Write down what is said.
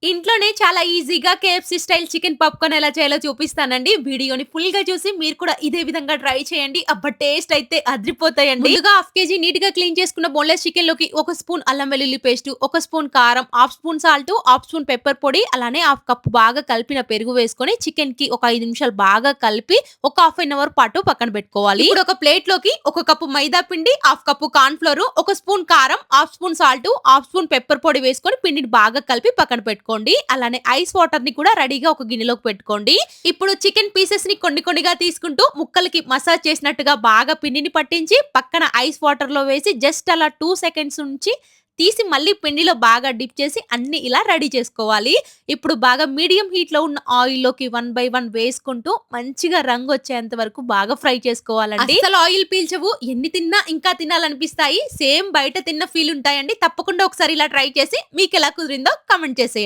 ఇంట్లోనే చాలా ఈజీగా కేఎఫ్‌సి స్టైల్ చికెన్ పాప్‌కార్న్ ఎలా చేయాలో చూపిస్తానండి. వీడియోని ఫుల్‌గా చూసి మీరు కూడా ఇదే విధంగా ట్రై చేయండి. అబ్బా! టేస్ట్ అయితే అదిరిపోతాయండి. ముందుగా హాఫ్ కేజీ నీట్‌గా క్లీన్ చేసుకున్న బోన్‌లెస్ చికెన్‌లోకి ఒక స్పూన్ అల్లం వెల్లుల్లి పేస్టు, ఒక స్పూన్ కారం, half spoon salt, half spoon pepper పొడి, అలానే హాఫ్ కప్ బాగా కలిపిన పెరుగు వేసుకొని చికెన్‌కి ఒక 5 నిమిషాలు బాగా కలిపి ఒక హాఫ్ ఎన్ అవర్ పాటు పక్కన పెట్టుకోవాలి. ఇప్పుడు ఒక ప్లేట్‌లోకి ఒక కప్పు మైదా పిండి, హాఫ్ కప్పు కార్న్ ఫ్లోర్, ఒక స్పూన్ కారం, half spoon salt, half spoon pepper పొడి వేసుకొని పిండిని బాగా కలిపి పక్కన పెట్టుకోండి. అలానే ఐస్ వాటర్ ని కూడా రెడీగా ఒక గిన్నెలోకి పెట్టుకోండి. ఇప్పుడు చికెన్ పీసెస్ ని కొన్ని కొన్నిగా తీసుకుంటూ ముక్కలకి మసాజ్ చేసినట్టుగా బాగా పిండిని పట్టించి పక్కన ఐస్ వాటర్ లో వేసి జస్ట్ అలా 2 సెకండ్స్ ఉంచి తీసి మళ్ళీ పిండిలో బాగా డిప్ చేసి అన్ని ఇలా రెడీ చేసుకోవాలి. ఇప్పుడు బాగా మీడియం హీట్ లో ఉన్న ఆయిల్ లోకి వన్ బై వన్ వేసుకుంటూ మంచిగా రంగు వచ్చేంత వరకు బాగా ఫ్రై చేసుకోవాలండి. అసలు ఆయిల్ పీల్చవు, ఎన్ని తిన్నా ఇంకా తినాలనిపిస్తాయి. సేమ్ బయట తిన్న ఫీల్ ఉంటాయండి. తప్పకుండా ఒకసారి ఇలా ట్రై చేసి మీకు ఎలా కుదిరిందో కామెంట్ చేసేయండి.